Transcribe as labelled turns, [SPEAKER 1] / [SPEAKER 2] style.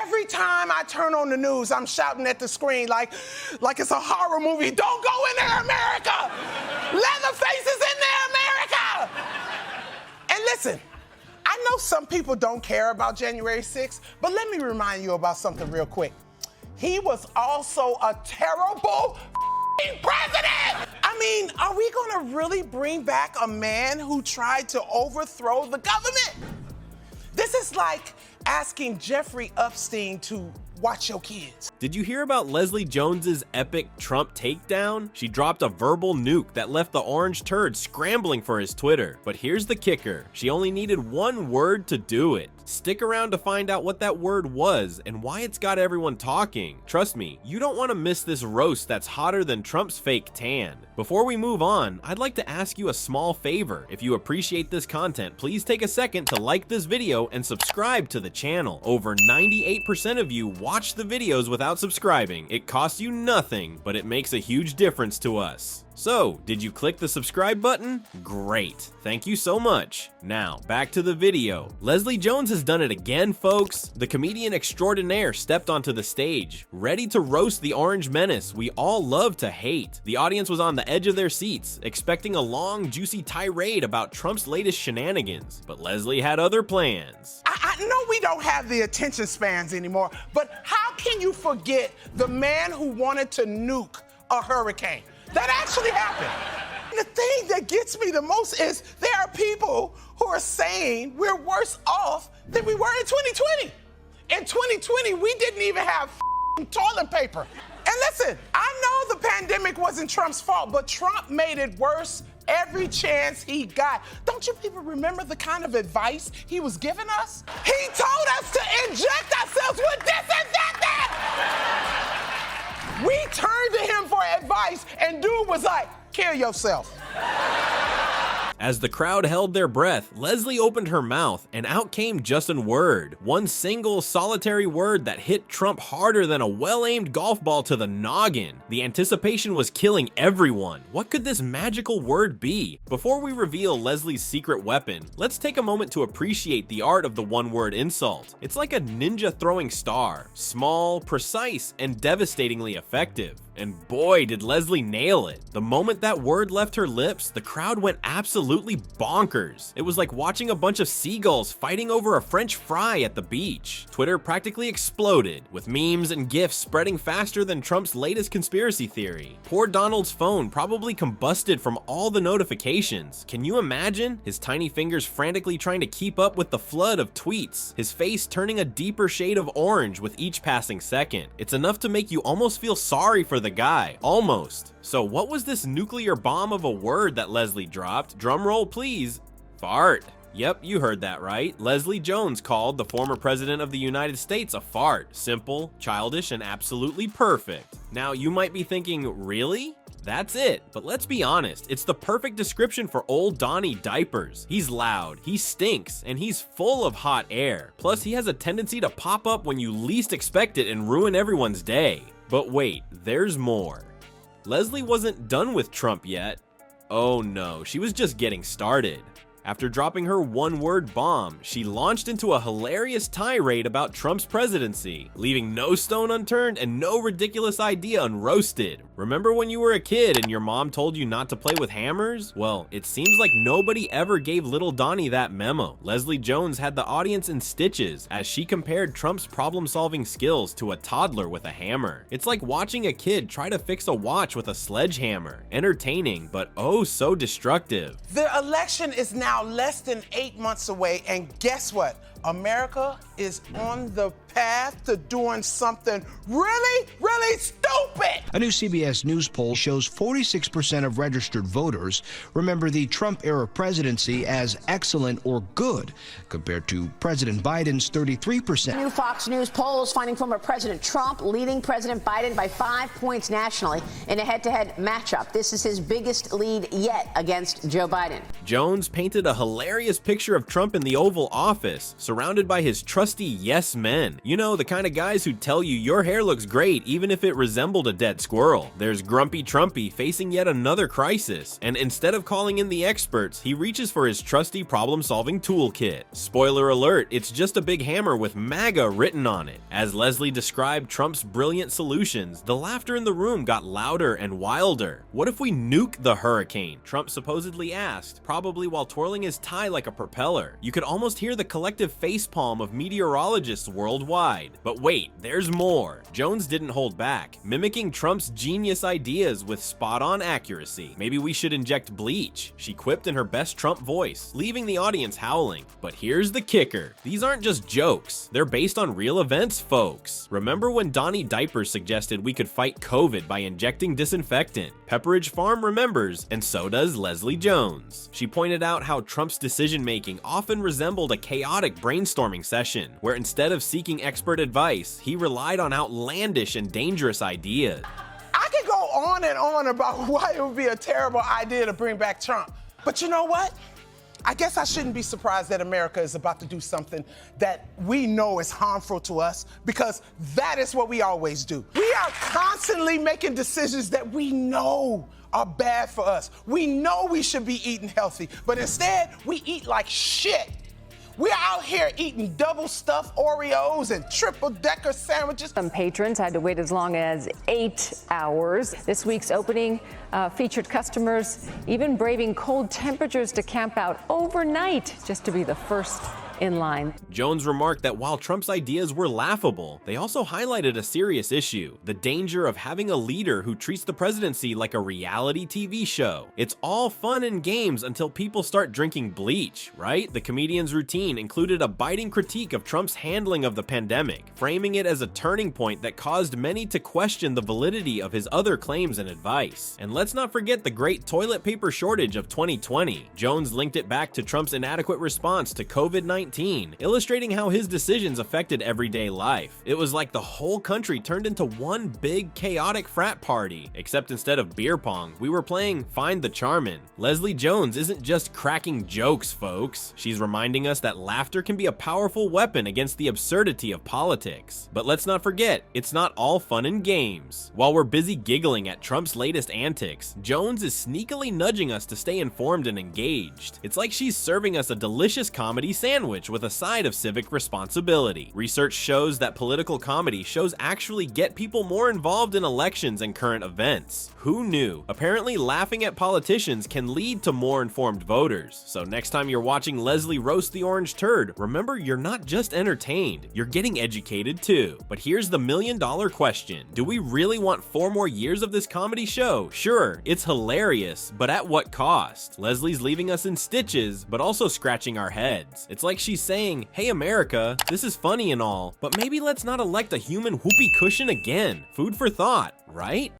[SPEAKER 1] Every time I turn on the news, I'm shouting at the screen like it's a horror movie. Don't go in there, America! Leatherface is in there, America! And listen, I know some people don't care about January 6th, but let me remind you about something real quick. He was also a terrible president! I mean, are we gonna really bring back a man who tried to overthrow the government? This is like asking Jeffrey Epstein to watch your kids.
[SPEAKER 2] Did you hear about Leslie Jones's epic Trump takedown? She dropped a verbal nuke that left the orange turd scrambling for his Twitter. But here's the kicker. She only needed one word to do it. Stick around to find out what that word was and why it's got everyone talking. Trust me, you don't want to miss this roast that's hotter than Trump's fake tan. Before we move on, I'd like to ask you a small favor. If you appreciate this content, please take a second to like this video and subscribe to the channel. Over 98% of you watch the videos without subscribing. It costs you nothing, but it makes a huge difference to us. So, did you click the subscribe button? Great, thank you so much. Now, back to the video. Leslie Jones has done it again, folks. The comedian extraordinaire stepped onto the stage, ready to roast the orange menace we all love to hate. The audience was on the edge of their seats, expecting a long, juicy tirade about Trump's latest shenanigans, but Leslie had other plans.
[SPEAKER 1] I know we don't have the attention spans anymore, but how can you forget the man who wanted to nuke a hurricane? That actually happened. The thing that gets me the most is there are people who are saying we're worse off than we were in 2020. In 2020, we didn't even have toilet paper. And listen, I know the pandemic wasn't Trump's fault, but Trump made it worse every chance he got. Don't you people remember the kind of advice he was giving us? He told us to inject ourselves with disinfectant! We turned to him for advice, and dude was like, kill yourself.
[SPEAKER 2] As the crowd held their breath, Leslie opened her mouth, and out came just a word. One single, solitary word that hit Trump harder than a well-aimed golf ball to the noggin. The anticipation was killing everyone. What could this magical word be? Before we reveal Leslie's secret weapon, let's take a moment to appreciate the art of the one-word insult. It's like a ninja throwing star. Small, precise, and devastatingly effective. And boy, did Leslie nail it. The moment that word left her lips, the crowd went absolutely bonkers. It was like watching a bunch of seagulls fighting over a French fry at the beach. Twitter practically exploded, with memes and GIFs spreading faster than Trump's latest conspiracy theory. Poor Donald's phone probably combusted from all the notifications. Can you imagine? His tiny fingers frantically trying to keep up with the flood of tweets, his face turning a deeper shade of orange with each passing second. It's enough to make you almost feel sorry for the guy. Almost. So what was this nuclear bomb of a word that Leslie dropped? Drum roll please. Fart. Yep, you heard that right. Leslie Jones called the former president of the United States a fart. Simple, childish, and absolutely perfect. Now you might be thinking, really? That's it, but let's be honest, it's the perfect description for old Donnie Diapers. He's loud, he stinks, and he's full of hot air. Plus, he has a tendency to pop up when you least expect it and ruin everyone's day. But wait, there's more. Leslie wasn't done with Trump yet. Oh no, she was just getting started. After dropping her one-word bomb, she launched into a hilarious tirade about Trump's presidency, leaving no stone unturned and no ridiculous idea unroasted. Remember when you were a kid and your mom told you not to play with hammers? Well, it seems like nobody ever gave little Donnie that memo. Leslie Jones had the audience in stitches as she compared Trump's problem-solving skills to a toddler with a hammer. It's like watching a kid try to fix a watch with a sledgehammer. Entertaining, but oh so destructive.
[SPEAKER 1] The election is now less than 8 months away, and guess what? America is on the path to doing something really, really stupid.
[SPEAKER 3] A new CBS News poll shows 46% of registered voters remember the Trump-era presidency as excellent or good, compared to President Biden's 33%.
[SPEAKER 4] New Fox News polls finding former President Trump leading President Biden by 5 points nationally in a head-to-head matchup. This is his biggest lead yet against Joe Biden.
[SPEAKER 2] Jones painted a hilarious picture of Trump in the Oval Office, surrounded by his trusty yes men. You know, the kind of guys who tell you your hair looks great even if it resembled a dead squirrel. There's Grumpy Trumpy facing yet another crisis, and instead of calling in the experts, he reaches for his trusty problem-solving toolkit. Spoiler alert, it's just a big hammer with MAGA written on it. As Leslie described Trump's brilliant solutions, the laughter in the room got louder and wilder. What if we nuke the hurricane? Trump supposedly asked, probably while twirling his tie like a propeller. You could almost hear the collective facepalm of meteorologists worldwide. But wait, there's more. Jones didn't hold back, mimicking Trump's genius ideas with spot-on accuracy. Maybe we should inject bleach, she quipped in her best Trump voice, leaving the audience howling. But here's the kicker. These aren't just jokes. They're based on real events, folks. Remember when Donnie Diapers suggested we could fight COVID by injecting disinfectant? Pepperidge Farm remembers, and so does Leslie Jones. She pointed out how Trump's decision-making often resembled a chaotic brainstorming session, where instead of seeking expert advice, he relied on outlandish and dangerous ideas.
[SPEAKER 1] I could go on and on about why it would be a terrible idea to bring back Trump. But you know what? I guess I shouldn't be surprised that America is about to do something that we know is harmful to us, because that is what we always do. We are constantly making decisions that we know are bad for us. We know we should be eating healthy, but instead we eat like shit. We're out here eating double-stuffed Oreos and triple-decker sandwiches.
[SPEAKER 5] Some patrons had to wait as long as 8 hours. This week's opening featured customers even braving cold temperatures to camp out overnight just to be the first in line.
[SPEAKER 2] Jones remarked that while Trump's ideas were laughable, they also highlighted a serious issue: the danger of having a leader who treats the presidency like a reality TV show. It's all fun and games until people start drinking bleach, right? The comedian's routine included a biting critique of Trump's handling of the pandemic, framing it as a turning point that caused many to question the validity of his other claims and advice. And let's not forget the great toilet paper shortage of 2020. Jones linked it back to Trump's inadequate response to COVID-19, illustrating how his decisions affected everyday life. It was like the whole country turned into one big chaotic frat party, except instead of beer pong, we were playing Find the Charmin. Leslie Jones isn't just cracking jokes, folks. She's reminding us that laughter can be a powerful weapon against the absurdity of politics. But let's not forget, it's not all fun and games. While we're busy giggling at Trump's latest antics, Jones is sneakily nudging us to stay informed and engaged. It's like she's serving us a delicious comedy sandwich with a side of civic responsibility. Research shows that political comedy shows actually get people more involved in elections and current events. Who knew? Apparently laughing at politicians can lead to more informed voters. So next time you're watching Leslie roast the orange turd, remember you're not just entertained, you're getting educated too. But here's the million-dollar question. Do we really want 4 more years of this comedy show? Sure, it's hilarious, but at what cost? Leslie's leaving us in stitches, but also scratching our heads. It's like she's saying, hey America, this is funny and all, but maybe let's not elect a human whoopee cushion again. Food for thought, right?